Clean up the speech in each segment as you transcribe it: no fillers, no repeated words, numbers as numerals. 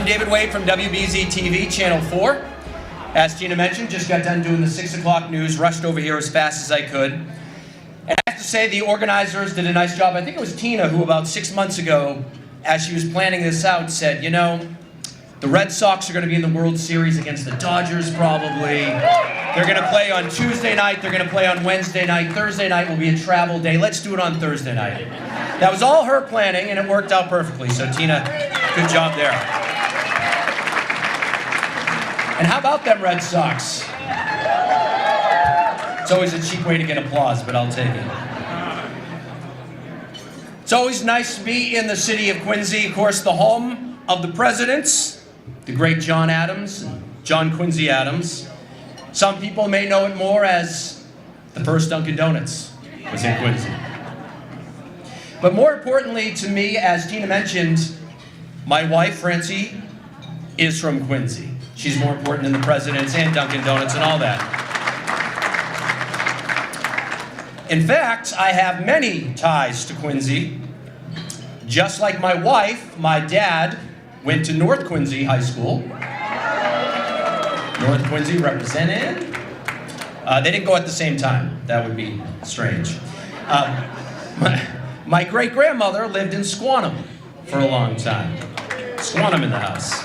I'm David Wade from WBZ TV, Channel 4. As Tina mentioned, just got done doing the 6 o'clock news, rushed over here as fast as I could. And I have to say the organizers did a nice job. I think it was Tina who about 6 months ago, as she was planning this out, said, you know, the Red Sox are going to be in the World Series against the Dodgers probably. They're going to play on Tuesday night, they're going to play on Wednesday night, Thursday night will be a travel day. Let's do it on Thursday night. That was all her planning and it worked out perfectly. So Tina, good job there. And how about them Red Sox? It's always a cheap way to get applause, but I'll take it. It's always nice to be in the city of Quincy, of course, the home of the presidents, the great John Adams, John Quincy Adams. Some people may know it more as the first Dunkin' Donuts was in Quincy. But more importantly to me, as Tina mentioned, my wife, Francie, is from Quincy. She's more important than the presidents and Dunkin' Donuts and all that. In fact, I have many ties to Quincy. Just like my wife, my dad went to North Quincy High School. North Quincy represented. They didn't go at the same time. That would be strange. My great-grandmother lived in Squantum for a long time. Squantum in the house.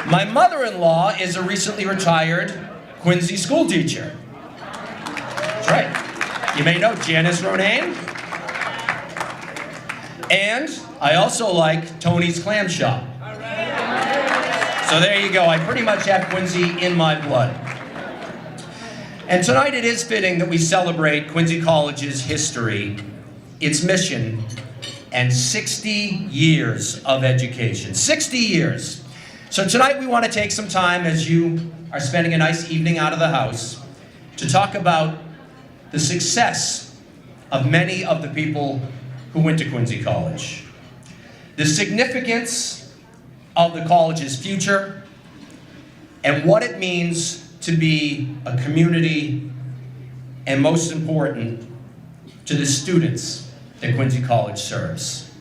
My mother-in-law is a recently retired Quincy school teacher. That's right. You may know Janice Ronayne. And I also like Tony's Clam Shop. So there you go. I pretty much have Quincy in my blood. And tonight it is fitting that we celebrate Quincy College's history, its mission, and 60 years of education. 60 years. So tonight we want to take some time, as you are spending a nice evening out of the house, to talk about the success of many of the people who went to Quincy College. The significance of the college's future, and what it means to be a community, and most important, to the students that Quincy College serves.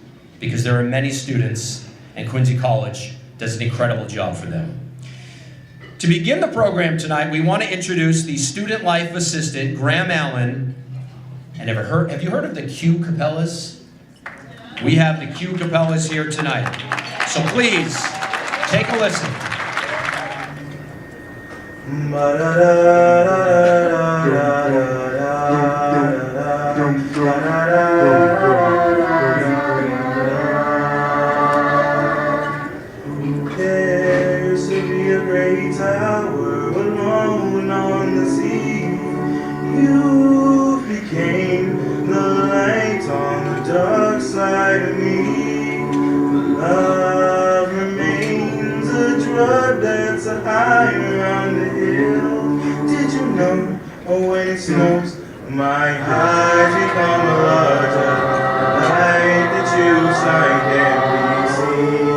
Because there are many students, and Quincy College does an incredible job for them. To begin the program tonight, we want to introduce the Student Life Assistant, Graham Allen. And have you heard of the Q Capellas? We have the Q Capellas here tonight. So please, take a listen. Tower alone on the sea, you became the light on the dark side of me. But love remains a drug that's a higher on the hill. Did you know, oh, when it snows, my eyes become a larger light that you shine can't be seen.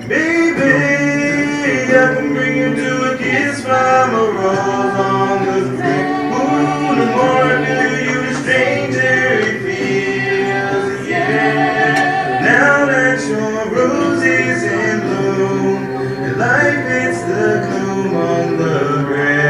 Baby, I can bring you to a kiss from a rose on the thick moon. The more I do you, the stranger it feels, yeah. Now that your rose is in bloom, your life hits the gloom on the grave.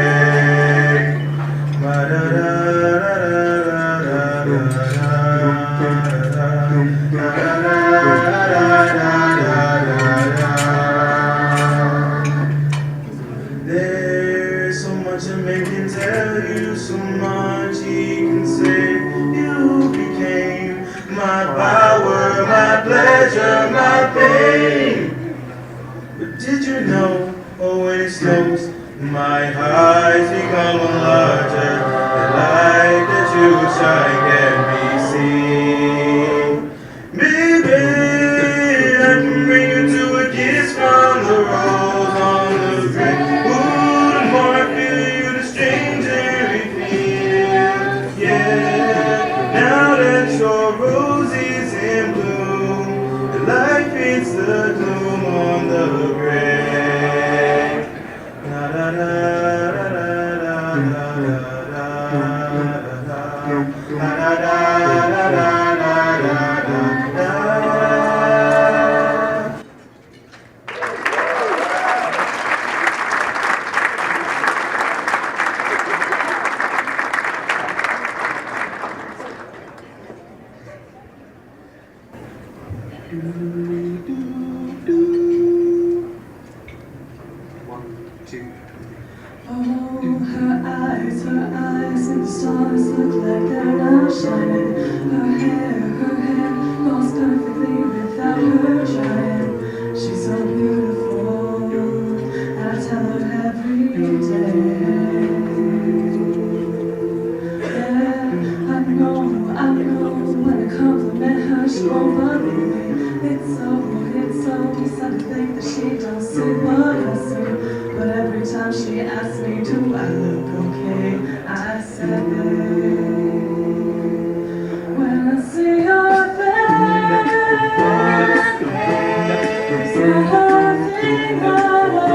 There's so much a man can tell you, so much he can say. You became my power, my pleasure, my pain. But did you know, oh, when it snows, my eyes become a larger, the light that you shine can't be seen. Baby, I can bring you to a kiss from the rose on the grave. Ooh, the more I feel you, the stranger it feels, yeah. Now that your rose is in bloom, the light fits the gloom on the grave. her eyes and the stars look like they're now shining. Her hair goes perfectly without her trying. She's so beautiful, and I tell her every day. Yeah, I know, when I compliment her, she won't believe me. It's so sad to think that she don't see what I see. But every time she asks me, do I look okay? I say, when I see your face, there's not a thing that I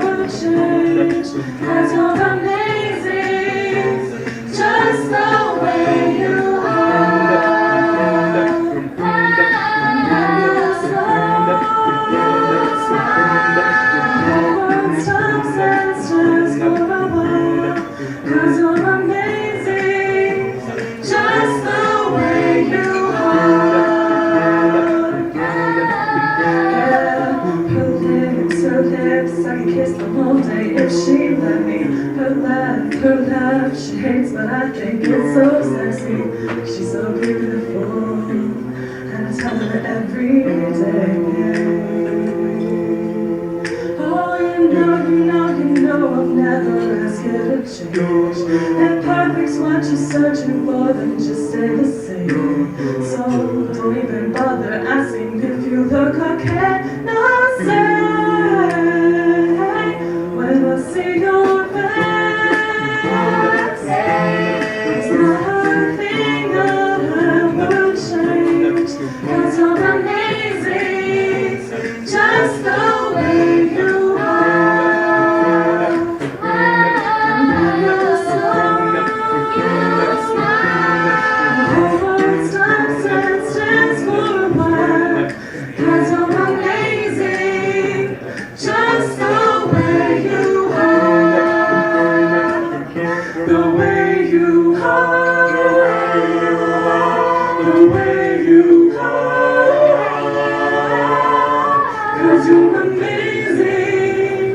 would change. 'Cause you're amazing, just the way you are. Cause you're amazing, just the way you are. Yeah, her lips, I can kiss them all day if she let me. Her laugh, she hates, but I think it's so sexy. She's so beautiful, and I tell her every day. Oh, you know I've never asked you to change. That perfect's what you're searching for, then just stay the same. So don't even bother asking if you look okay. No, say, when I see your face, there's not a thing that I would change. 'Cause you're amazing, just the way you are. Cause you're amazing, just the way you are. The way you are, the way you are. Cause you're amazing,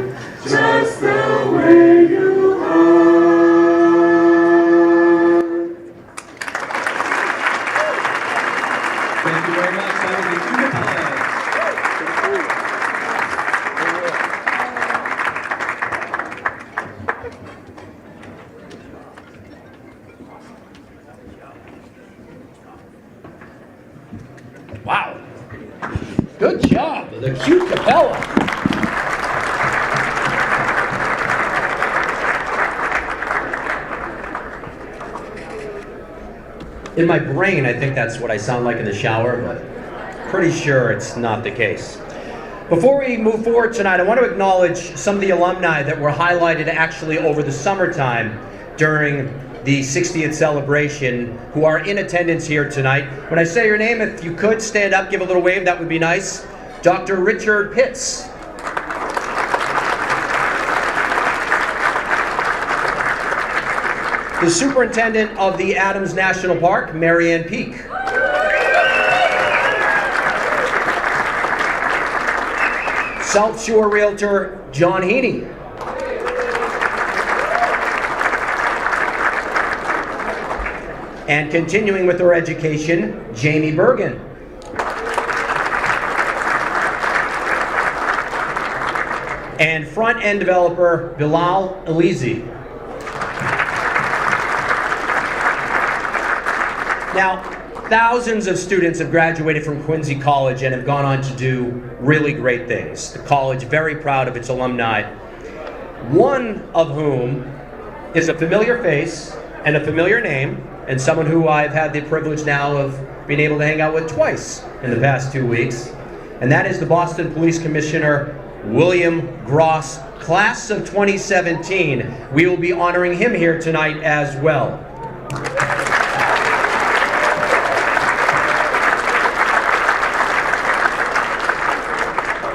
just the way you are. Thank you very much. That was the Cuba Pilots. Wow. Good job, the cute capella. In my brain, I think that's what I sound like in the shower, but pretty sure it's not the case. Before we move forward tonight, I want to acknowledge some of the alumni that were highlighted actually over the summertime during the 60th celebration who are in attendance here tonight. When I say your name, if you could stand up, give a little wave, that would be nice. Dr. Richard Pitts. The superintendent of the Adams National Park, Marianne Peak. South Shore Realtor, John Heaney. And continuing with her education, Jamie Bergen. And front-end developer, Bilal Elizi. Now, thousands of students have graduated from Quincy College and have gone on to do really great things. The college very proud of its alumni, one of whom is a familiar face and a familiar name, and someone who I've had the privilege now of being able to hang out with twice in the past 2 weeks, and that is the Boston Police Commissioner, William Gross, class of 2017. We will be honoring him here tonight as well.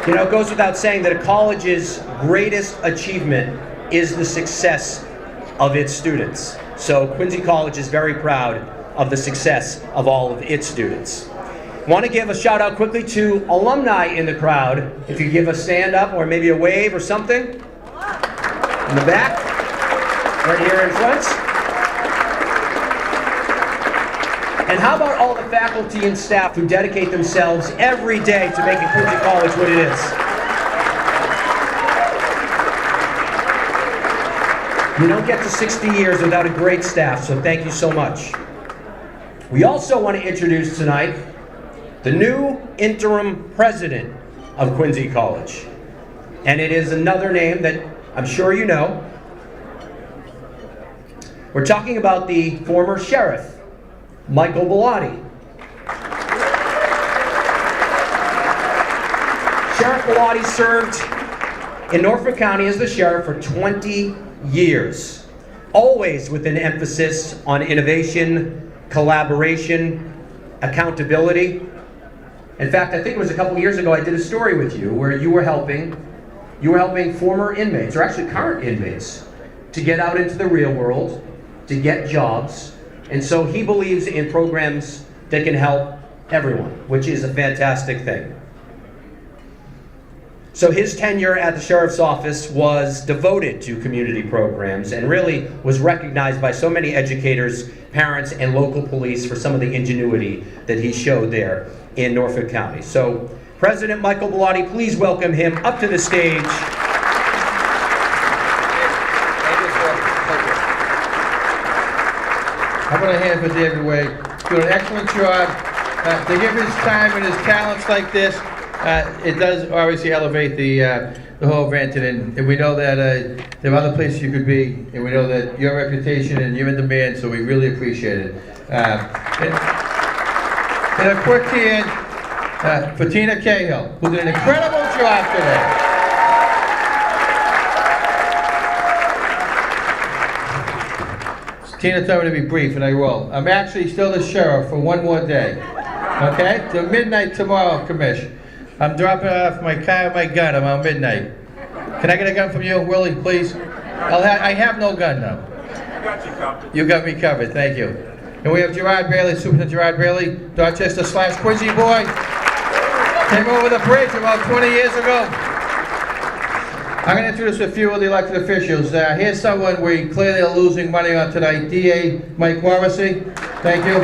You know, it goes without saying that a college's greatest achievement is the success of its students. So Quincy College is very proud of the success of all of its students. Want to give a shout out quickly to alumni in the crowd. If you give a stand up or maybe a wave or something. In the back. right here in front. And how about all the faculty and staff who dedicate themselves every day to making Quincy College what it is? You don't get to 60 years without a great staff, so thank you so much. We also want to introduce tonight the new interim president of Quincy College. And it is another name that I'm sure you know. We're talking about the former sheriff, Michael Bellotti. Sheriff Bellotti served in Norfolk County as the sheriff for 20 years, always with an emphasis on innovation, collaboration, accountability. In fact, I think it was a couple years ago I did a story with you where you were helping former inmates, or actually current inmates, to get out into the real world, to get jobs. And so he believes in programs that can help everyone, which is a fantastic thing. So his tenure at the sheriff's office was devoted to community programs and really was recognized by so many educators, parents, and local police for some of the ingenuity that he showed there in Norfolk County. So President Michael Bellotti, please welcome him up to the stage. I'm going to hand it to David Wade. Doing an excellent job. To give his time and his talents like this, it does obviously elevate the whole event, and we know that there are other places you could be, and we know that your reputation and you're in demand, so we really appreciate it. And a quick hand for Tina Cahill, who did an incredible job today. Tina told me to be brief, and I will. I'm actually still the sheriff for one more day. Okay? Till midnight tomorrow, Commish. I'm dropping off my car and my gun around midnight. Can I get a gun from you, Willie, please? I have no gun now. You got me covered, thank you. And we have Gerard Bailey, Superintendent Gerard Bailey, Dorchester/Quincy boy. Came over the bridge about 20 years ago. I'm going to introduce a few of the elected officials. Here's someone we clearly are losing money on tonight, DA Mike Morrissey. Thank you.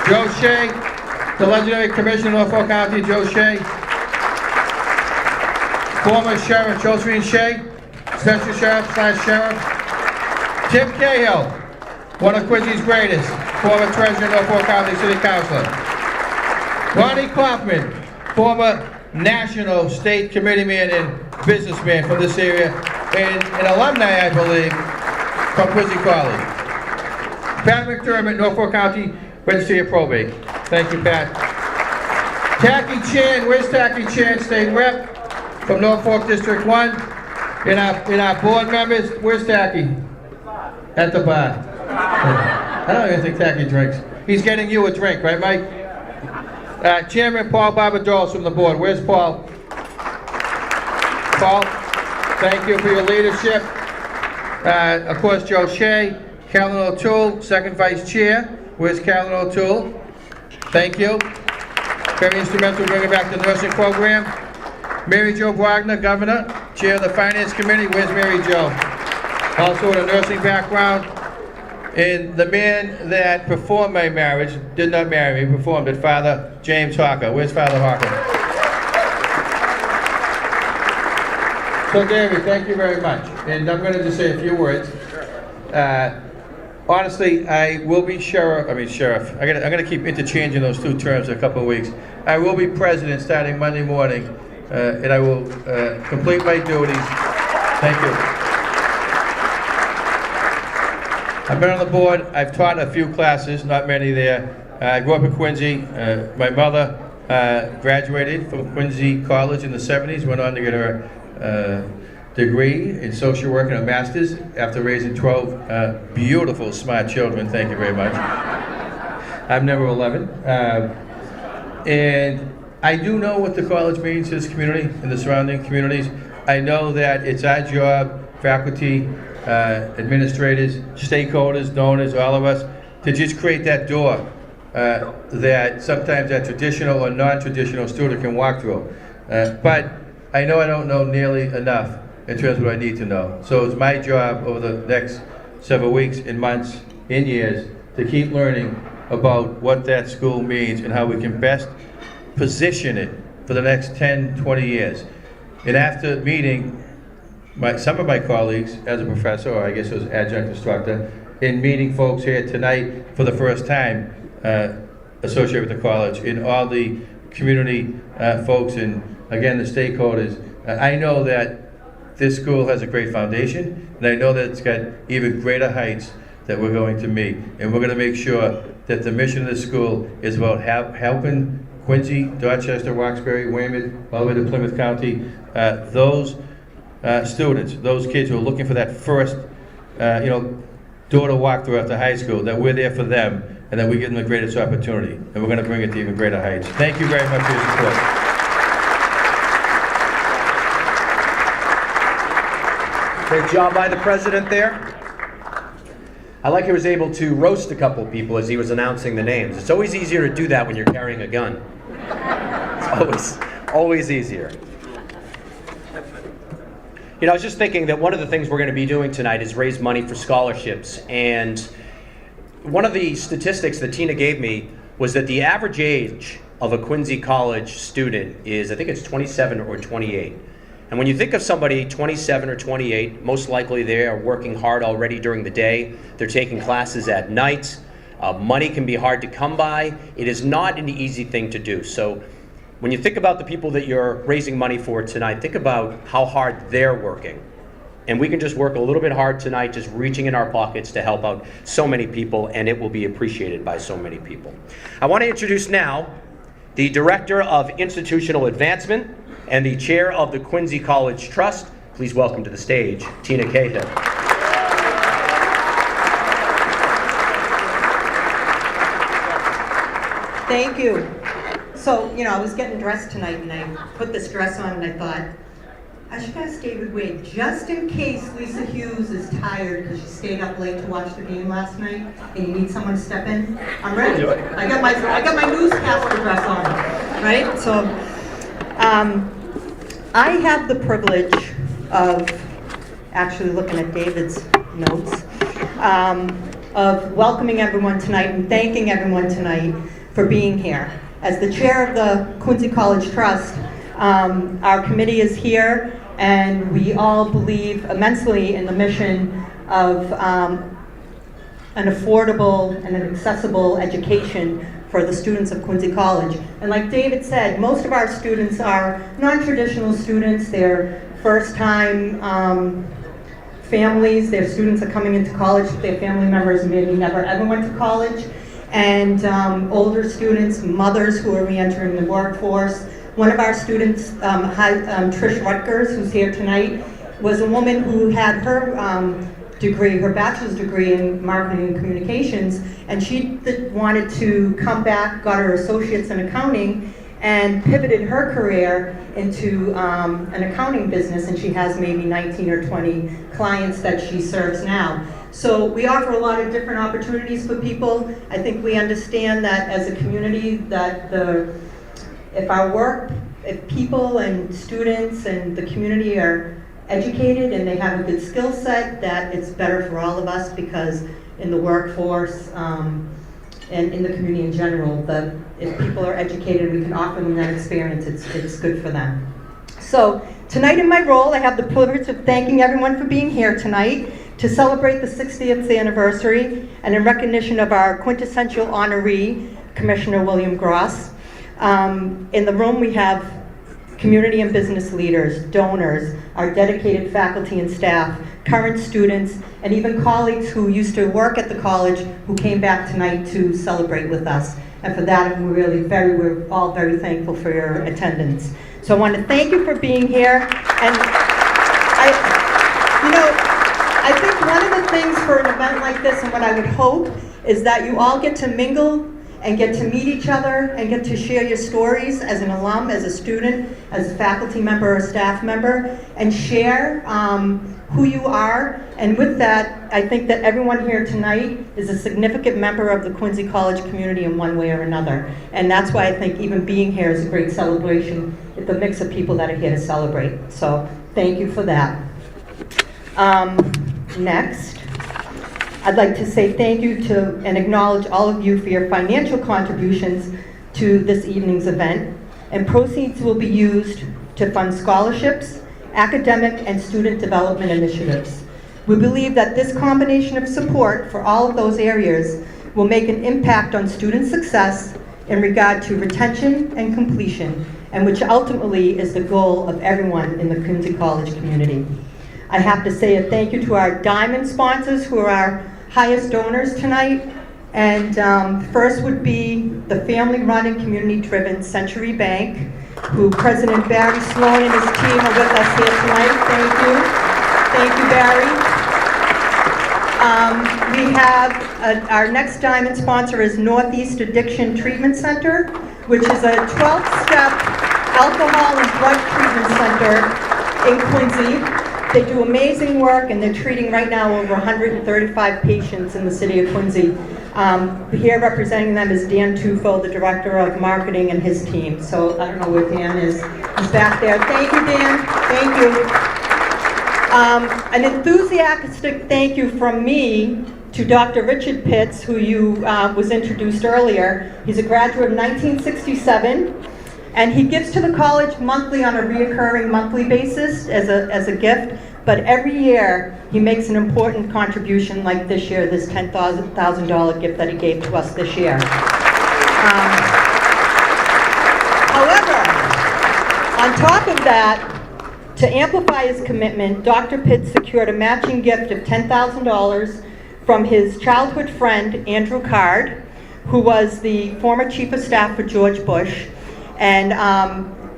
Joe Shea, the legendary Commissioner of Norfolk County, Joe Shea. Former Sheriff Josephine Shea, Special Sheriff/Sheriff. Tim Cahill, one of Quincy's greatest, former Treasurer of Norfolk County City Councilor. Ronnie Kaufman, former National State Committeeman and businessman from this area, and an alumni, I believe, from Quincy College. Pat McDermott, Norfolk County Registry of Probate. Thank you, Pat. Tacky Chan, where's Tacky Chan, State Rep from Norfolk District 1. In our board members, where's Tacky? At the bar. I don't even think Tacky drinks. He's getting you a drink, right, Mike? Chairman Paul Barbados from the board. Where's Paul? Paul, thank you for your leadership. Of course, Joe Shea, Carolyn O'Toole, second vice chair. Where's Carolyn O'Toole? Thank you. Very instrumental in bringing back the nursing program. Mary Jo Wagner, governor, chair of the finance committee. Where's Mary Jo? Also with a nursing background. And the man that performed my marriage, did not marry me, performed it, Father James Hawker. Where's Father Hawker? So David, thank you very much. And I'm going to just say a few words. Honestly, I will be sheriff. I'm going to keep interchanging those two terms in a couple of weeks. I will be president starting Monday morning, and I will complete my duties. Thank you. I've been on the board. I've taught a few classes, not many there. I grew up in Quincy. My mother graduated from Quincy College in the 70s, went on to get her degree in social work and a master's after raising 12 beautiful, smart children. Thank you very much. I'm number 11. And I do know what the college means to this community and the surrounding communities. I know that it's our job, faculty, administrators, stakeholders, donors, all of us, to just create that door that sometimes a traditional or non-traditional student can walk through. But I know I don't know nearly enough in terms of what I need to know. So it's my job over the next several weeks and months and years to keep learning about what that school means and how we can best position it for the next 10, 20 years. And after meeting some of my colleagues as a professor, or I guess it was adjunct instructor, in meeting folks here tonight for the first time associated with the college, and all the community folks and again the stakeholders, I know that this school has a great foundation, and I know that it's got even greater heights that we're going to meet. And we're going to make sure that the mission of the school is about helping Quincy, Dorchester, Roxbury, Weymouth, all the way to Plymouth County, those students, those kids who are looking for that first, door to walk throughout the high school, that we're there for them and that we give them the greatest opportunity. And we're going to bring it to even greater heights. Thank you very much for your support. Great job by the president there. I like he was able to roast a couple people as he was announcing the names. It's always easier to do that when you're carrying a gun. It's always easier. I was just thinking that one of the things we're going to be doing tonight is raise money for scholarships. And one of the statistics that Tina gave me was that the average age of a Quincy College student is, I think it's 27 or 28. And when you think of somebody 27 or 28, most likely they are working hard already during the day. They're taking classes at night. Money can be hard to come by. It is not an easy thing to do. So when you think about the people that you're raising money for tonight, think about how hard they're working. And we can just work a little bit hard tonight, just reaching in our pockets to help out so many people, and it will be appreciated by so many people. I want to introduce now the Director of Institutional Advancement and the Chair of the Quincy College Trust. Please welcome to the stage, Tina Cahill. Thank you. So, I was getting dressed tonight and I put this dress on and I thought, I should ask David Wade, just in case Lisa Hughes is tired because she stayed up late to watch the game last night and you need someone to step in. I'm ready. I got my newscaster dress on, right? So, I have the privilege of actually looking at David's notes, of welcoming everyone tonight and thanking everyone tonight for being here. As the chair of the Quincy College Trust, our committee is here and we all believe immensely in the mission of an affordable and an accessible education for the students of Quincy College. And like David said, most of our students are non-traditional students. They're first-time families. Their students are coming into college with their family members maybe never ever went to college. And older students, mothers who are re-entering the workforce. One of our students, Trish Rutgers, who's here tonight, was a woman who had her degree, her bachelor's degree in marketing and communications, and she wanted to come back, got her associates in accounting, and pivoted her career into an accounting business, and she has maybe 19 or 20 clients that she serves now. So we offer a lot of different opportunities for people. I think we understand that as a community that if people and students and the community are educated and they have a good skill set, that it's better for all of us, because in the workforce and in the community in general, that if people are educated, we can offer them that experience, it's good for them. So tonight in my role, I have the privilege of thanking everyone for being here tonight to celebrate the 60th anniversary and in recognition of our quintessential honoree, Commissioner William Gross. In the room we have community and business leaders, donors, our dedicated faculty and staff, current students, and even colleagues who used to work at the college who came back tonight to celebrate with us. And for that, we're all very thankful for your attendance. So I want to thank you for being here. And I think one of the things for an event like this, and what I would hope, is that you all get to mingle and get to meet each other and get to share your stories as an alum, as a student, as a faculty member or staff member, and share who you are. And with that, I think that everyone here tonight is a significant member of the Quincy College community in one way or another. And that's why I think even being here is a great celebration. It's a mix of people that are here to celebrate. So thank you for that. Next, I'd like to say thank you to and acknowledge all of you for your financial contributions to this evening's event, and proceeds will be used to fund scholarships, academic and student development initiatives. We believe that this combination of support for all of those areas will make an impact on student success in regard to retention and completion, and which ultimately is the goal of everyone in the Quincy College community. I have to say a thank you to our diamond sponsors, who are our highest donors tonight. And first would be the family-run and community-driven Century Bank, who President Barry Sloan and his team are with us here tonight. Thank you. Thank you, Barry. We have our next diamond sponsor is Northeast Addiction Treatment Center, which is a 12-step alcohol and drug treatment center in Quincy. They do amazing work, and they're treating right now over 135 patients in the city of Quincy. Here representing them is Dan Tufo, the Director of Marketing, and his team. So I don't know where Dan is. He's back there. Thank you, Dan. Thank you. An enthusiastic thank you from me to Dr. Richard Pitts, who was introduced earlier. He's a graduate of 1967, and he gives to the college monthly on a reoccurring monthly basis as a gift. But every year, he makes an important contribution, like this year, this $10,000 gift that he gave to us this year. However, on top of that, to amplify his commitment, Dr. Pitts secured a matching gift of $10,000 from his childhood friend, Andrew Card, who was the former chief of staff for George Bush. And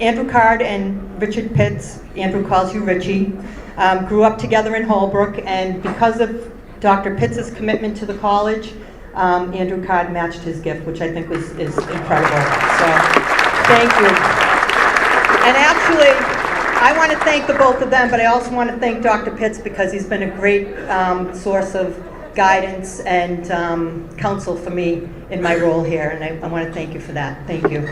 Andrew Card and Richard Pitts, Andrew calls you Richie, grew up together in Holbrook, and because of Dr. Pitts' commitment to the college, Andrew Card matched his gift, which I think is incredible. So, thank you. And actually, I want to thank the both of them, but I also want to thank Dr. Pitts because he's been a great source of guidance and counsel for me in my role here, and I want to thank you for that. Thank you.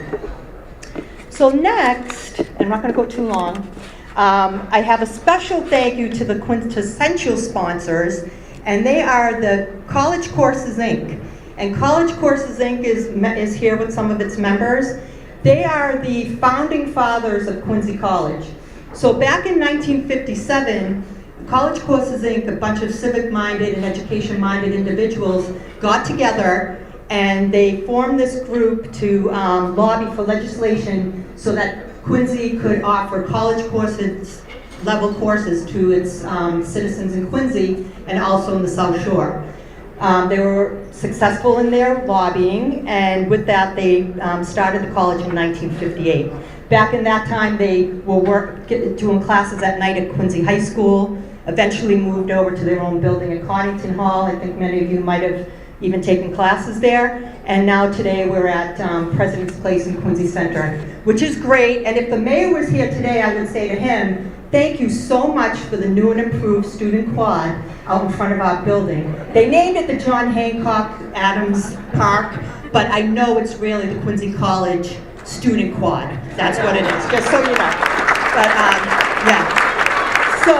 So next, I'm not going to go too long, I have a special thank you to the quintessential sponsors, and they are the College Courses, Inc. And College Courses, Inc. is here with some of its members. They are the founding fathers of Quincy College. So back in 1957, College Courses, Inc., a bunch of civic-minded and education-minded individuals got together and they formed this group to lobby for legislation so that Quincy could offer college courses, level courses to its citizens in Quincy and also in the South Shore. They were successful in their lobbying, and with that they started the college in 1958. Back in that time they were doing classes at night at Quincy High School, eventually moved over to their own building at Connington Hall. I think many of you might have even taken classes there. And now today we're at President's Place in Quincy Center, which is great. And if the mayor was here today, I would say to him, thank you so much for the new and improved student quad out in front of our building. They named it the John Hancock Adams Park, but I know it's really the Quincy College Student Quad. That's what it is, just so you know. But yeah. So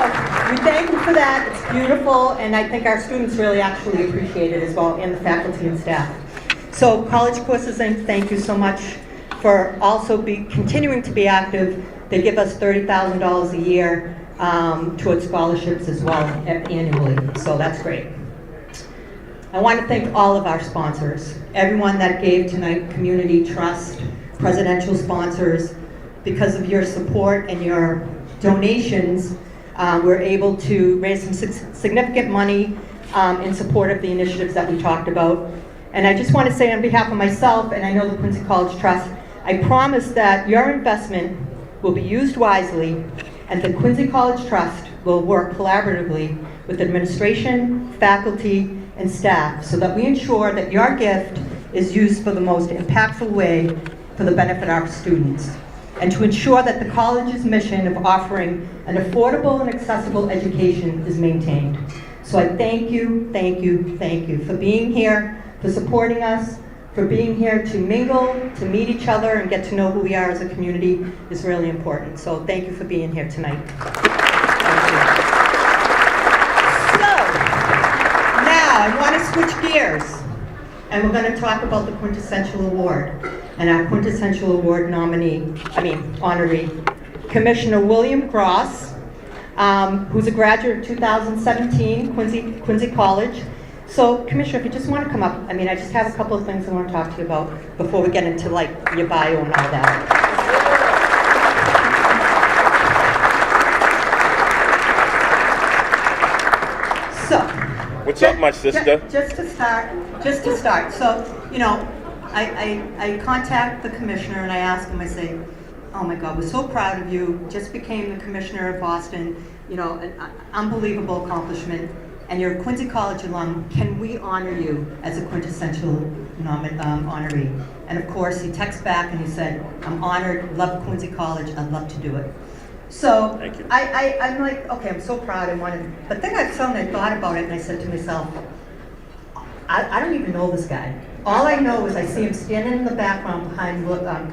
we thank you for that. It's beautiful, and I think our students really actually appreciate it as well, and the faculty and staff. So College Courses, Inc., thank you so much for also continuing to be active. They give us $30,000 a year towards scholarships as well annually, so that's great. I want to thank all of our sponsors, everyone that gave tonight, Community Trust, presidential sponsors. Because of your support and your donations, we're able to raise some significant money in support of the initiatives that we talked about. And I just want to say on behalf of myself, and I know the Quincy College Trust, I promise that your investment will be used wisely, and the Quincy College Trust will work collaboratively with administration, faculty, and staff so that we ensure that your gift is used for the most impactful way for the benefit of our students, and to ensure that the college's mission of offering an affordable and accessible education is maintained. So I thank you, thank you, thank you for being here, for supporting us, for being here to mingle, to meet each other, and get to know who we are as a community is really important. So thank you for being here tonight. Thank you. switch gears, and we're going to talk about the quintessential award. And our quintessential award honoree, Commissioner William Gross, who's a graduate of 2017, Quincy College. So, Commissioner, if you just want to come up, I just have a couple of things I want to talk to you about before we get into like your bio and all that. So, What's up, my sister? Just to start. So, I contact the commissioner and I ask him, I say, oh my God, we're so proud of you, just became the commissioner of Boston, an unbelievable accomplishment, and you're a Quincy College alum, can we honor you as a quintessential honoree? And of course, he texts back and he said, I'm honored, love Quincy College, I'd love to do it. So Thank you. I'm like, okay, I'm so proud, but then I thought about it and I said to myself, I don't even know this guy. All I know is I see him standing in the background behind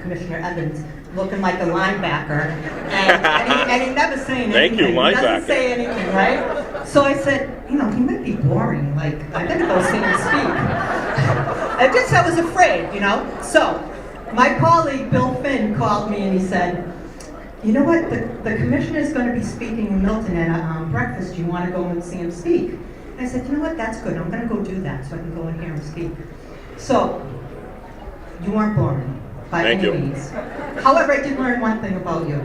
Commissioner Evans, looking like a linebacker, and he never saying anything. Thank you, linebacker. He doesn't say anything, right? So I said, he might be boring, like, I better go see him speak. I was afraid, So, my colleague, Bill Finn, called me and he said, you know what, the commissioner's going to be speaking in Milton at breakfast. Do you want to go and see him speak? And I said, you know what, that's good. I'm going to go do that so I can go in here and speak. So, you weren't boring by Thank any you. means. However, I did learn one thing about you.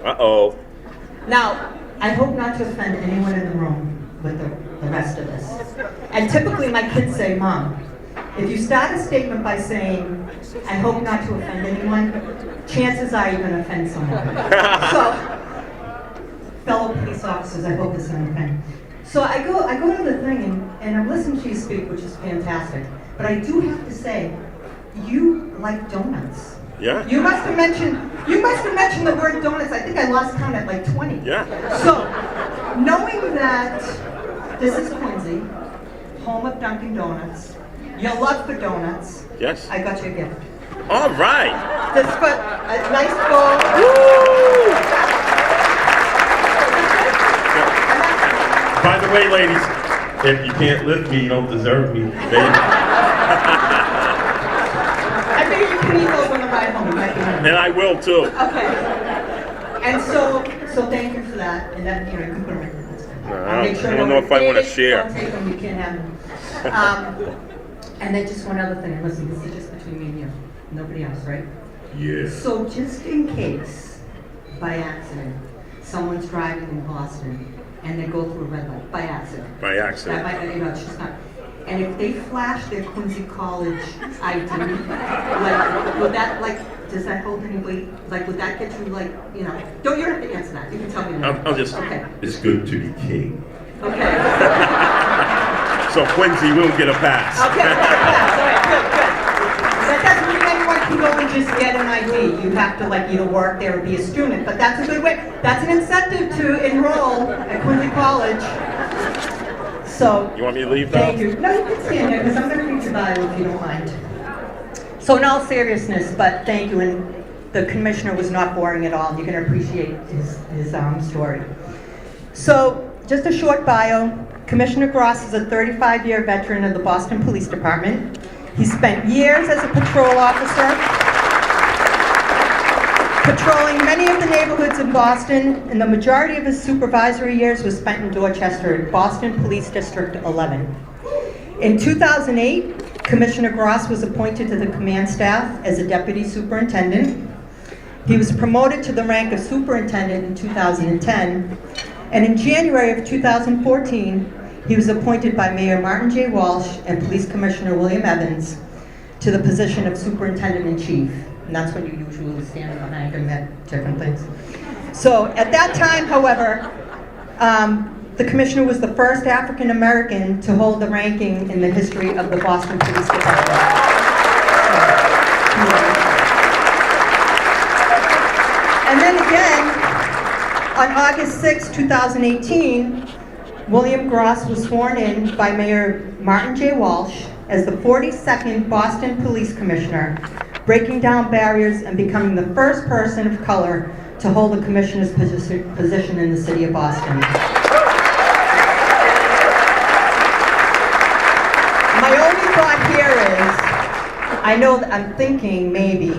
Uh-oh. Now, I hope not to offend anyone in the room with the rest of this. And typically my kids say, Mom, if you start a statement by saying, I hope not to offend anyone, chances are you're going to offend someone. So, fellow police officers, I hope this is going to offend. So I go to the thing and I'm listening to you speak, which is fantastic. But I do have to say, you like donuts. Yeah? You must have mentioned the word donuts. I think I lost count at like 20. Yeah. So, knowing that this is Quincy, home of Dunkin' Donuts, your love for donuts, Yes. I got you a gift. All right. This a nice bowl. By the way, ladies, if you can't lift me, you don't deserve me. I figure you can eat those on the ride home. And I will too. Okay. And so thank you for that. And that, you can put them right there. That's fine. I'll make sure I don't know if I want to share. Don't take them, you can't have them. And then just one other thing, and listen, this is just between me and you. Nobody else, right? Yeah. So just in case, by accident, someone's driving in Boston and they go through a red light, by accident. By That accident. might, it's just not. And if they flash their Quincy College ID, would that, does that hold any weight? Would that get you, you don't have to answer that. You can tell me that. I'll just. Okay. It's good to be king. Okay. So Quincy will get a pass. Okay, all right, good. That doesn't mean anyone can go and just get an ID. You have to either work there or be a student, but that's a good way. That's an incentive to enroll at Quincy College. So. You want me to leave now? Thank you. No, you can stand there because I'm going to read your bio if you don't mind. So in all seriousness, but thank you, and the commissioner was not boring at all. You're going to appreciate his story. So just a short bio. Commissioner Gross is a 35-year veteran of the Boston Police Department. He spent years as a patrol officer, patrolling many of the neighborhoods in Boston, and the majority of his supervisory years was spent in Dorchester, Boston Police District 11. In 2008, Commissioner Gross was appointed to the command staff as a deputy superintendent. He was promoted to the rank of superintendent in 2010, and in January of 2014, he was appointed by Mayor Martin J. Walsh and Police Commissioner William Evans to the position of Superintendent-in-Chief. And that's when you usually stand behind him at different things. So at that time, however, the commissioner was the first African American to hold the ranking in the history of the Boston Police Department. And then again, on August 6, 2018, William Gross was sworn in by Mayor Martin J. Walsh as the 42nd Boston Police Commissioner, breaking down barriers and becoming the first person of color to hold a commissioner's position in the city of Boston. I know, I'm thinking maybe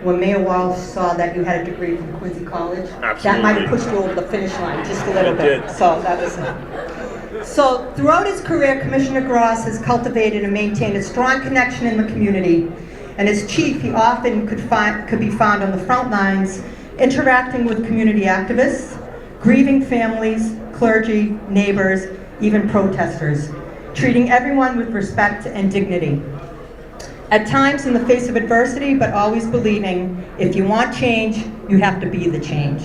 when Mayor Walsh saw that you had a degree from Quincy College, that might have pushed you over the finish line just a little It bit. did. So that was it. So throughout his career, Commissioner Gross has cultivated and maintained a strong connection in the community. And as chief, he often could be found on the front lines, interacting with community activists, grieving families, clergy, neighbors, even protesters, treating everyone with respect and dignity. At times in the face of adversity, but always believing if you want change, you have to be the change.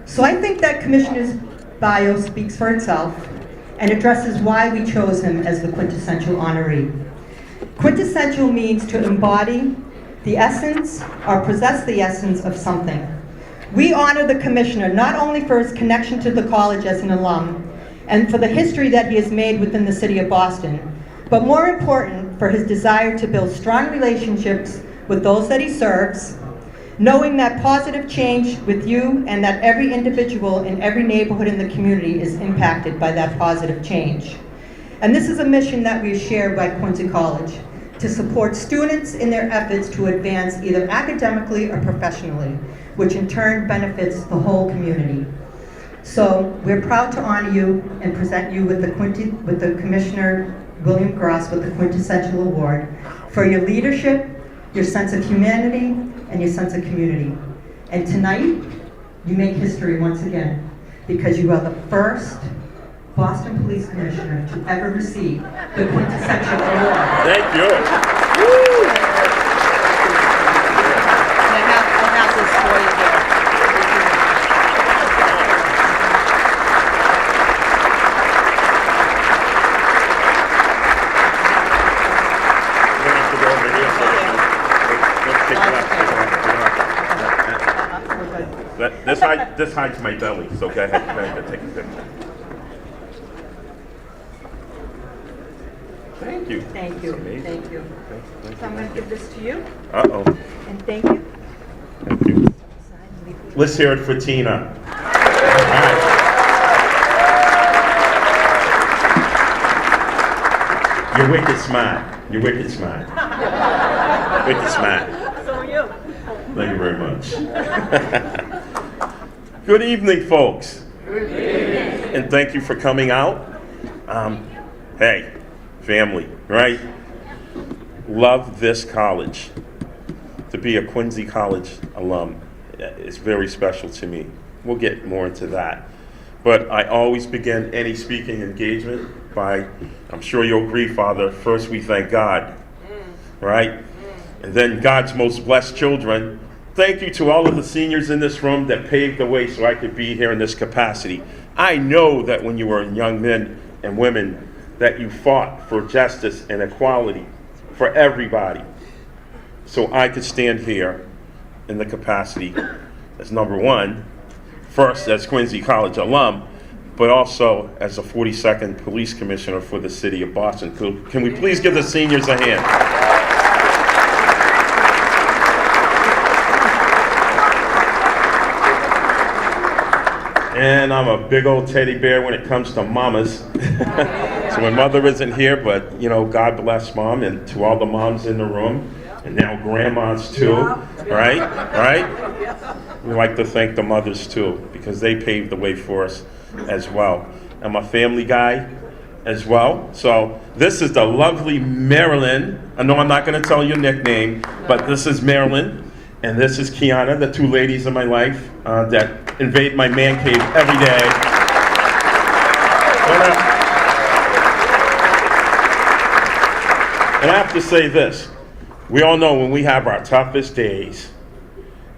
So I think that Commissioner's bio speaks for itself and addresses why we chose him as the quintessential honoree. Quintessential means to embody the essence or possess the essence of something. We honor the Commissioner not only for his connection to the college as an alum and for the history that he has made within the city of Boston, but more important, for his desire to build strong relationships with those that he serves, knowing that positive change with you and that every individual in every neighborhood in the community is impacted by that positive change. And this is a mission that we share by Quincy College, to support students in their efforts to advance either academically or professionally, which in turn benefits the whole community. So we're proud to honor you and present you with the Commissioner William Gross with the Quintessential Award for your leadership, your sense of humanity, and your sense of community. And tonight, you make history once again, because you are the first Boston Police Commissioner to ever receive the Quintessential Award. Thank you. I have this for you here. We're gonna have to go over here so let's pick it up. This hides my belly, so go ahead, take a picture. Thank you. Thank you, That's amazing. thank you. Thank So I'm going to give this to you, Uh-oh, and thank you. thank you. Let's hear it for Tina. All right. You're wicked smart. You're wicked smart. Wicked smart. So are you. Thank you very much. Good evening, folks. Good evening. And thank you for coming out. Hey, family, right? Love this college. To be a Quincy College alum is very special to me. We'll get more into that. But I always begin any speaking engagement by, I'm sure you'll agree, Father, first we thank God, right? And then God's most blessed children. Thank you to all of the seniors in this room that paved the way so I could be here in this capacity. I know that when you were young men and women that you fought for justice and equality for everybody. So I could stand here in the capacity as number one, first as Quincy College alum, but also as the 42nd Police Commissioner for the City of Boston. Can we please give the seniors a hand? And I'm a big old teddy bear when it comes to mamas. So my mother isn't here, but you know, God bless mom, and to all the moms in the room, and now grandmas too, right? Right? We like to thank the mothers too, because they paved the way for us as well. I'm a family guy as well. So this is the lovely Marilyn. I know I'm not going to tell your nickname, but this is Marilyn, and this is Kiana, the two ladies in my life that invade my man cave every day. And I have to say this. We all know when we have our toughest days,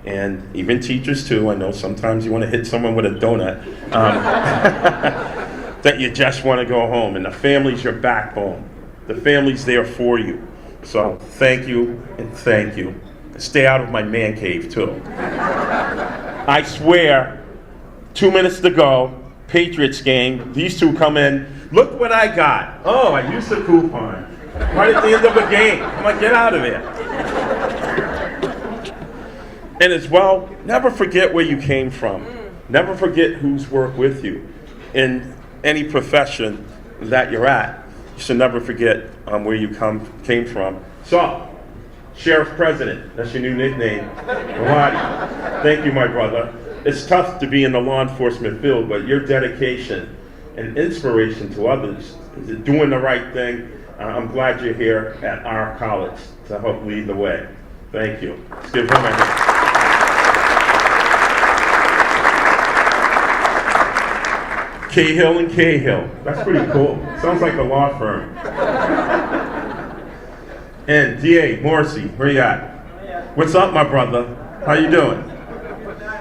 and even teachers too, I know sometimes you want to hit someone with a donut, that you just want to go home, and the family's your backbone. The family's there for you. So thank you and thank you. Stay out of my man cave too. I swear, 2 minutes to go, Patriots game, these two come in, look what I got. Oh, I used a coupon. Right at the end of a game. I'm like, get out of there. And as well, never forget where you came from. Never forget who's worked with you. In any profession that you're at, you should never forget where you came from. So, Sheriff President, that's your new nickname, Malati. Thank you, my brother. It's tough to be in the law enforcement field, but your dedication and inspiration to others, doing the right thing, I'm glad you're here at our college to help lead the way. Thank you. Let's give him a hand. Cahill and Cahill. That's pretty cool. Sounds like a law firm. And D.A. Morrissey, where you at? What's up, my brother? How you doing?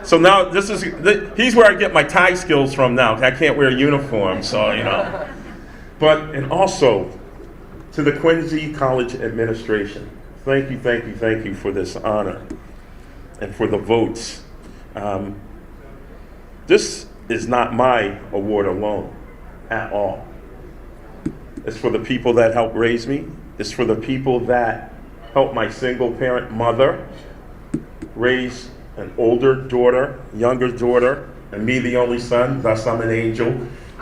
So now he's where I get my tie skills from now. I can't wear a uniform, so you know. And also to the Quincy College administration, thank you for this honor and for the votes. This is not my award alone at all. It's for the people that helped raise me. It's for the people that helped my single parent mother raise an older daughter, younger daughter, and me the only son, thus I'm an angel.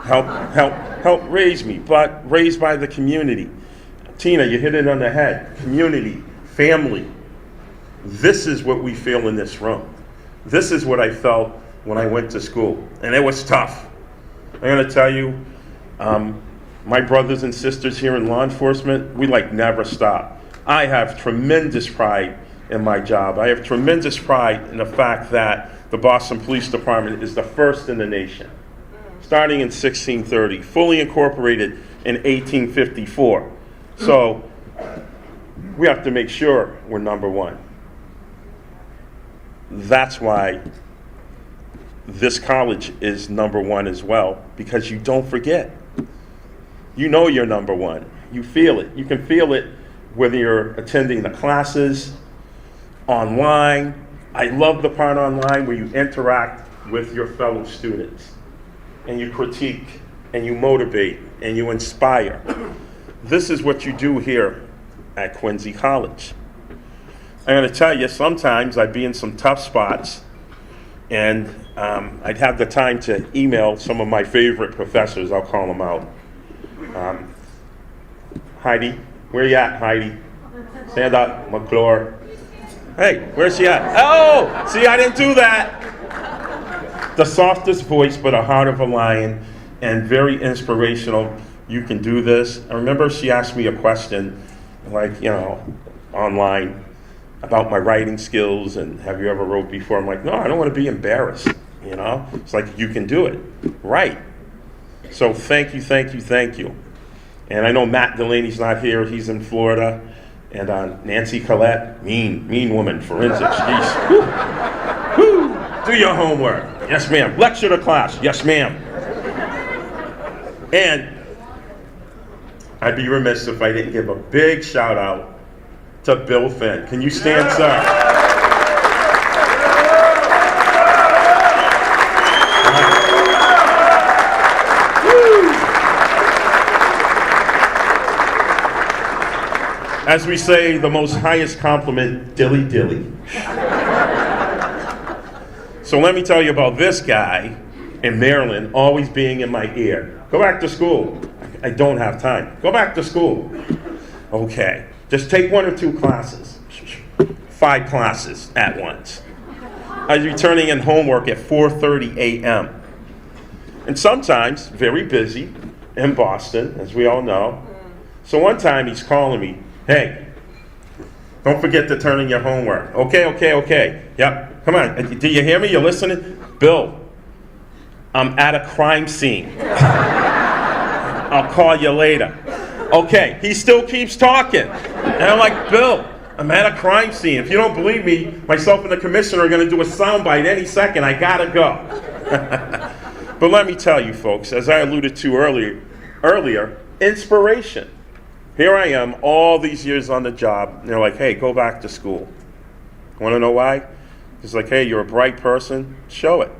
Help raise me, but raised by the community. Tina, you hit it on the head. Community, family. This is what we feel in this room. This is what I felt when I went to school, and it was tough. I'm gonna tell you, my brothers and sisters here in law enforcement, we never stop. I have tremendous pride in my job. I have tremendous pride in the fact that the Boston Police Department is the first in the nation, starting in 1630, fully incorporated in 1854. So we have to make sure we're number one. That's why this college is number one as well, because you don't forget. You know you're number one. You feel it. You can feel it whether you're attending the classes, online. I love the part online where you interact with your fellow students and you critique and you motivate and you inspire. This is what you do here at Quincy College. I'm going to tell you, sometimes I'd be in some tough spots and I'd have the time to email some of my favorite professors. I'll call them out. Heidi, where you at, Heidi? Stand up, McClure. Hey, where's she at? Oh, see, I didn't do that. The softest voice, but a heart of a lion, and very inspirational. You can do this. I remember she asked me a question, online, about my writing skills, and have you ever wrote before? I'm like, no, I don't want to be embarrassed, It's like, you can do it, right? So thank you. And I know Matt Delaney's not here, he's in Florida. And Nancy Collette, mean woman, forensics, jeez. Woo. Do your homework, yes ma'am. Lecture to class, yes ma'am. And I'd be remiss if I didn't give a big shout out to Bill Finn. Can you stand, sir? As we say, the most highest compliment, dilly dilly. So let me tell you about this guy in Maryland always being in my ear. Go back to school. I don't have time. Go back to school. Okay, just take 1 or 2 classes. 5 classes at once. I was returning in homework at 4:30 a.m. And sometimes, very busy in Boston, as we all know. So one time he's calling me, hey, don't forget to turn in your homework. Okay. Yep, come on. Do you hear me? You're listening? Bill, I'm at a crime scene. I'll call you later. Okay, he still keeps talking. And I'm like, Bill, I'm at a crime scene. If you don't believe me, myself and the commissioner are going to do a soundbite any second. I got to go. But let me tell you, folks, as I alluded to earlier, inspiration. Here I am, all these years on the job, and they're like, hey, go back to school. Want to know why? It's like, hey, you're a bright person, show it.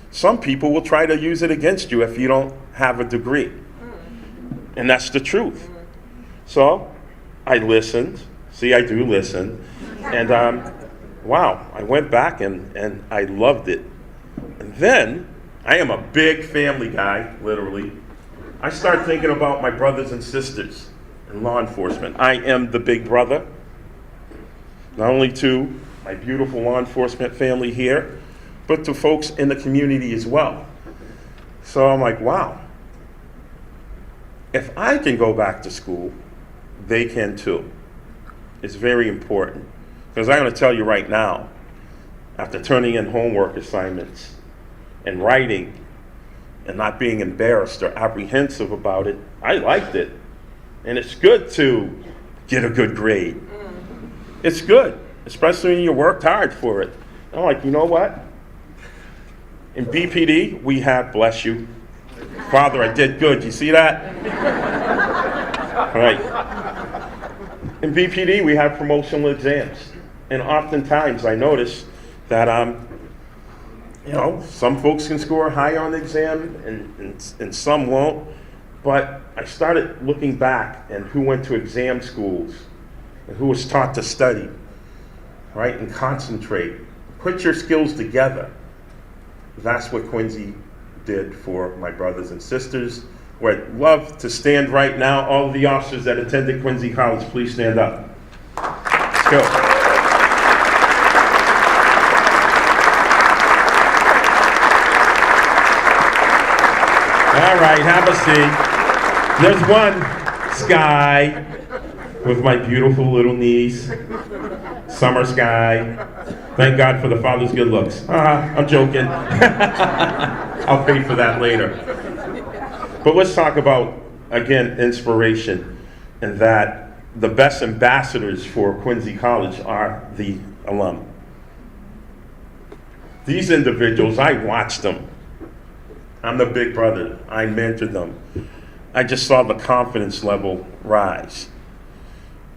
Some people will try to use it against you if you don't have a degree. And that's the truth. So I listened. See, I do listen. And wow, I went back and I loved it. And then, I am a big family guy, literally. I start thinking about my brothers and sisters in law enforcement. I am the big brother. not only to my beautiful law enforcement family here, but to folks in the community as well. So I'm like, wow, if I can go back to school, they can too. It's very important. Because I'm going to tell you right now, after turning in homework assignments and writing and not being embarrassed or apprehensive about it, I liked it. And it's good to get a good grade. It's good, especially when you worked hard for it. I'm like, you know what? In BPD, we have, bless you, Father, I did good. You see that? All right. In BPD, we have promotional exams. And oftentimes I notice that, some folks can score high on the exam and some won't. But I started looking back and who went to exam schools and who was taught to study, right, and concentrate. Put your skills together. That's what Quincy did for my brothers and sisters. Where I'd love to stand right now. All of the officers that attended Quincy College, please stand up. Let's go. All right, have a seat. There's one, Sky, with my beautiful little niece, Summer Sky. Thank God for the father's good looks. I'm joking. I'll pay for that later. But let's talk about, again, inspiration, and that the best ambassadors for Quincy College are the alum. These individuals, I watched them. I'm the big brother. I mentored them. I just saw the confidence level rise.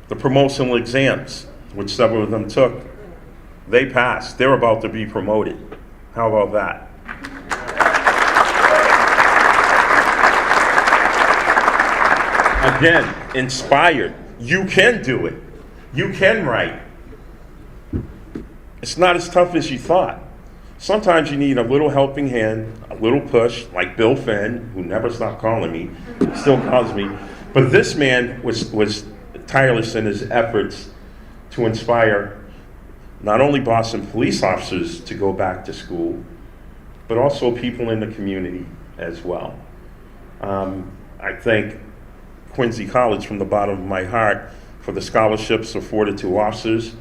The promotional exams, which several of them took, they passed. They're about to be promoted. How about that? Again, inspired. You can do it. You can write. It's not as tough as you thought. Sometimes you need a little helping hand, a little push, like Bill Fenn, who never stopped calling me, still calls me. But this man was tireless in his efforts to inspire not only Boston police officers to go back to school, but also people in the community as well. I thank Quincy College from the bottom of my heart for the scholarships afforded to officers.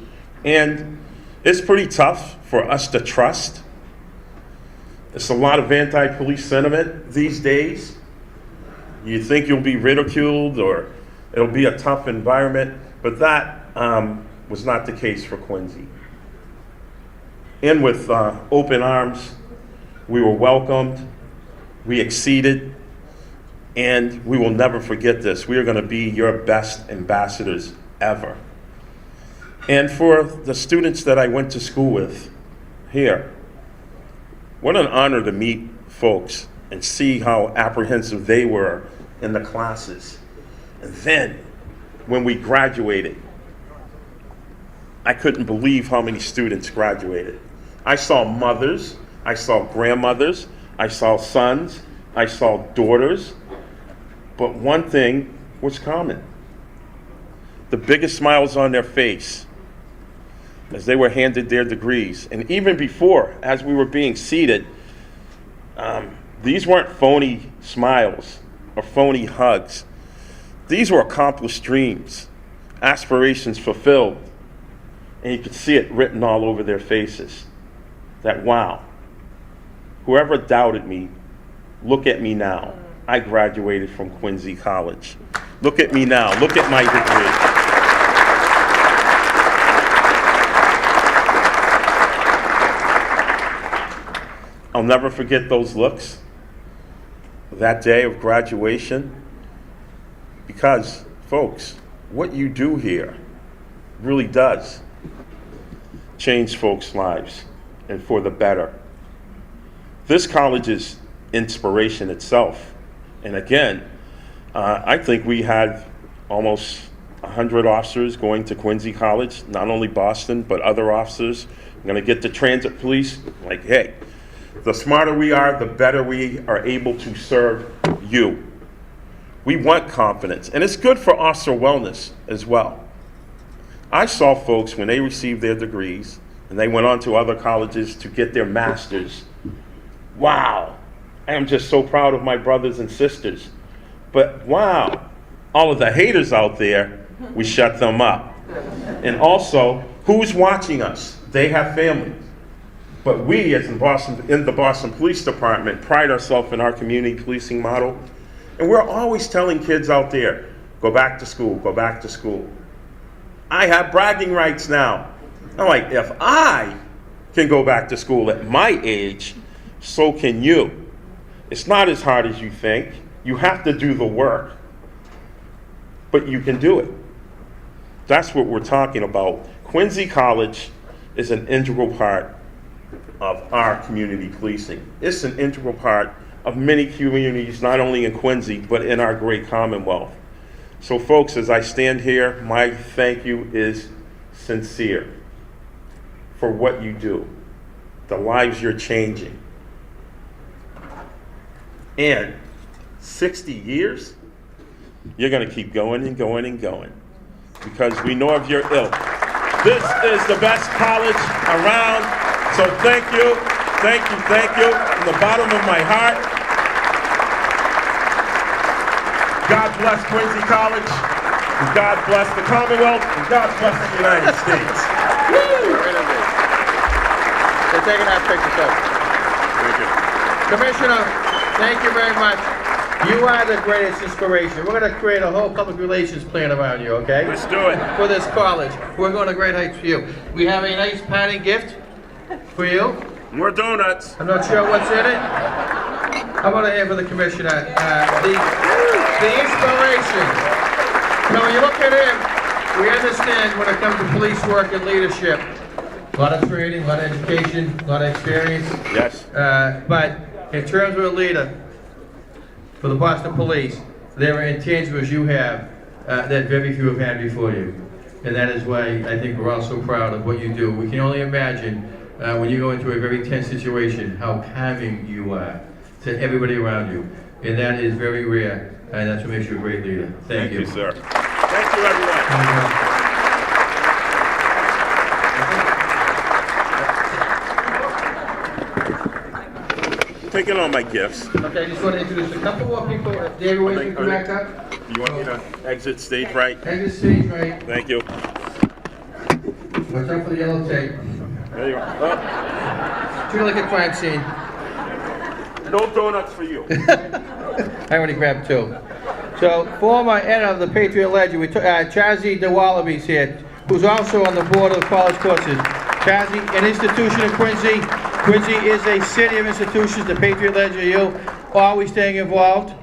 And it's pretty tough for us to trust. It's a lot of anti-police sentiment these days. You think you'll be ridiculed or it'll be a tough environment, but that was not the case for Quincy. And with open arms, we were welcomed, we exceeded, and we will never forget this. We are going to be your best ambassadors ever. And for the students that I went to school with here, what an honor to meet folks and see how apprehensive they were in the classes. And then, when we graduated, I couldn't believe how many students graduated. I saw mothers, I saw grandmothers, I saw sons, I saw daughters, but one thing was common. The biggest smiles on their face as they were handed their degrees. And even before, as we were being seated, these weren't phony smiles or phony hugs. These were accomplished dreams, aspirations fulfilled. And you could see it written all over their faces. That, wow, whoever doubted me, look at me now. I graduated from Quincy College. Look at me now. Look at my degree. I'll never forget those looks that day of graduation, because, folks, what you do here really does change folks' lives, and for the better. This college is inspiration itself. And again, I think we had almost 100 officers going to Quincy College, not only Boston, but other officers. I'm going to get to transit police, like, hey, the smarter we are, the better we are able to serve you. We want confidence, and it's good for officer wellness as well. I saw folks when they received their degrees and they went on to other colleges to get their masters. Wow, I am just so proud of my brothers and sisters. But wow, all of the haters out there, we shut them up. And also, who's watching us? They have families. But we, as in the Boston Police Department, pride ourselves in our community policing model. And we're always telling kids out there, go back to school, go back to school. I have bragging rights now. I'm like, if I can go back to school at my age, so can you. It's not as hard as you think. You have to do the work, but you can do it. That's what we're talking about. Quincy College is an integral part of our community policing. It's an integral part of many communities, not only in Quincy, but in our great Commonwealth. So folks, as I stand here, my thank you is sincere for what you do, the lives you're changing. And 60 years, you're gonna keep going and going and going because we know of your ilk. This is the best college around, so thank you, thank you, thank you from the bottom of my heart. God bless Quincy College, and God bless the Commonwealth, and God bless the United States. They're taking that picture, too. Thank you. Commissioner, thank you very much. You are the greatest inspiration. We're going to create a whole public relations plan around you, okay? Let's do it. For this college. We're going to great heights for you. We have a nice parting gift for you. More donuts. I'm not sure what's in it. How about a hand for the commissioner? The inspiration. You know, when you look at him, we understand when it comes to police work and leadership. A lot of training, a lot of education, a lot of experience. Yes. But in terms of a leader for the Boston Police, there are intangibles you have that very few have had before you. And that is why I think we're all so proud of what you do. We can only imagine when you go into a very tense situation how calming you are to everybody around you. And that is very rare, and that's what makes you a great leader. Thank you. Thank you, sir. Thank you, everyone. Taking all my gifts. Okay, I just want to introduce a couple more people. David, wait, you come back up. You want me to exit stage right? Exit stage right. Thank you. Watch out for the yellow tape. There you are. Treat it like a crime scene. No donuts for you. I already grabbed two. So, former editor of the Patriot Ledger, Chazzy DeWallaby's here, who's also on the board of the college courses. Chazzy, an institution in Quincy. Quincy is a city of institutions. The Patriot Ledger, you always staying involved,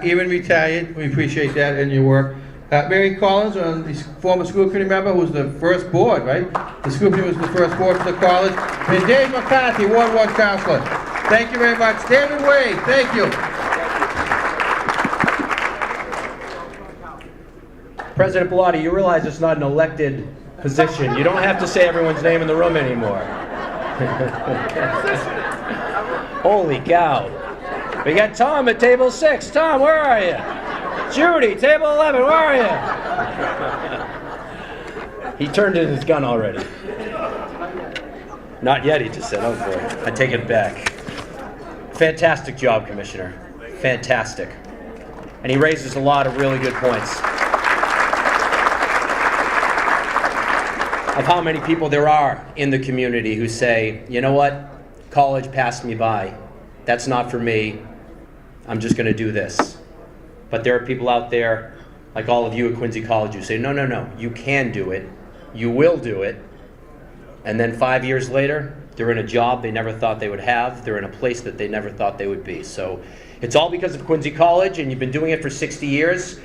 even retired. We appreciate that in your work. Mary Collins, the former school committee member, who was the first board, right? The school committee was the first board for the college. And Dave McCarthy, Ward 1 counselor. Thank you very much. David Wade, thank you. President Bellotti, you realize it's not an elected position. You don't have to say everyone's name in the room anymore. Holy cow. We got Tom at table 6. Tom, where are you? Judy, table 11, where are you? He turned in his gun already. Not yet, he just said. Oh boy, I take it back. Fantastic job, Commissioner. Fantastic. And he raises a lot of really good points. Of how many people there are in the community who say, you know what, college passed me by. That's not for me. I'm just going to do this. But there are people out there, like all of you at Quincy College, who say, no, no, no, you can do it. You will do it. And then 5 years later, they're in a job they never thought they would have. They're in a place that they never thought they would be. So it's all because of Quincy College, and you've been doing it for 60 years.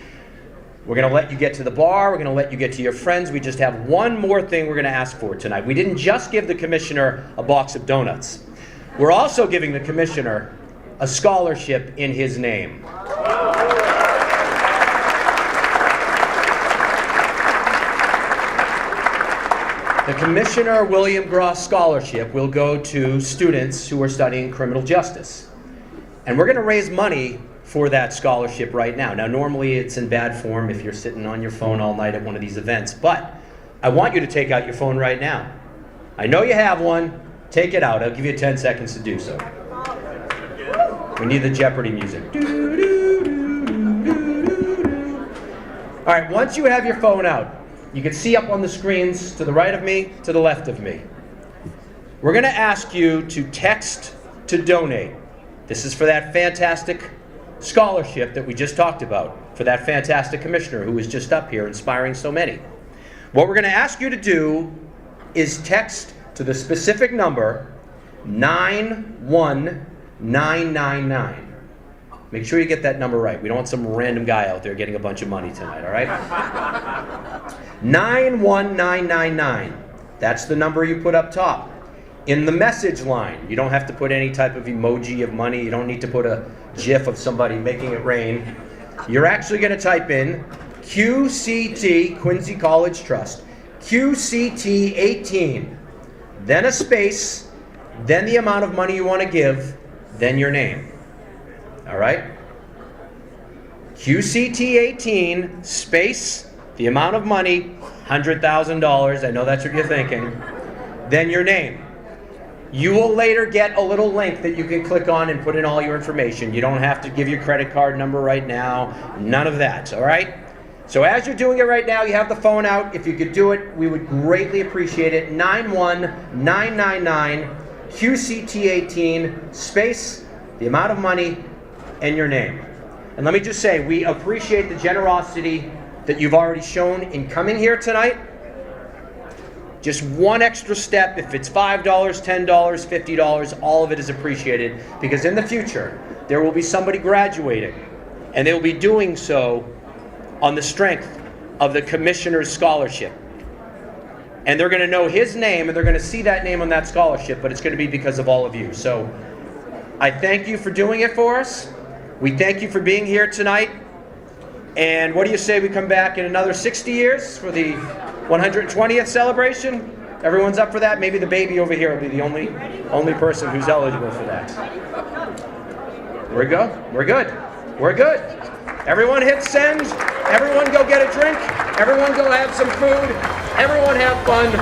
We're going to let you get to the bar. We're going to let you get to your friends. We just have one more thing we're going to ask for tonight. We didn't just give the commissioner a box of donuts. We're also giving the commissioner a scholarship in his name. The Commissioner William Gross Scholarship will go to students who are studying criminal justice. And we're going to raise money for that scholarship right now. Now, normally it's in bad form if you're sitting on your phone all night at one of these events, but I want you to take out your phone right now. I know you have one. Take it out. I'll give you 10 seconds to do so. We need the Jeopardy music. All right, once you have your phone out, you can see up on the screens to the right of me, to the left of me. We're going to ask you to text to donate. This is for that fantastic scholarship that we just talked about, for that fantastic commissioner who was just up here inspiring so many. What we're going to ask you to do is text to the specific number 91999. Make sure you get that number right. We don't want some random guy out there getting a bunch of money tonight, all right? 91999. That's the number you put up top. In the message line, you don't have to put any type of emoji of money. You don't need to put a GIF of somebody making it rain. You're actually going to type in QCT, Quincy College Trust, QCT 18, then a space, then the amount of money you want to give, then your name. All right? QCT 18, space, the amount of money, $100,000. I know that's what you're thinking. Then your name. You will later get a little link that you can click on and put in all your information. You don't have to give your credit card number right now. None of that, all right? So as you're doing it right now, you have the phone out. If you could do it, we would greatly appreciate it. 91999, QCT 18, space, the amount of money, and your name. And let me just say, we appreciate the generosity that you've already shown in coming here tonight. Just one extra step, if it's $5, $10, $50, all of it is appreciated, because in the future, there will be somebody graduating, and they will be doing so on the strength of the commissioner's scholarship. And they're going to know his name, and they're going to see that name on that scholarship, but it's going to be because of all of you. So I thank you for doing it for us. We thank you for being here tonight. And what do you say we come back in another 60 years for the 120th celebration? Everyone's up for that? Maybe the baby over here will be the only person who's eligible for that. We're good. We're good. We're good. Everyone hit send. Everyone go get a drink. Everyone go have some food. Everyone have fun.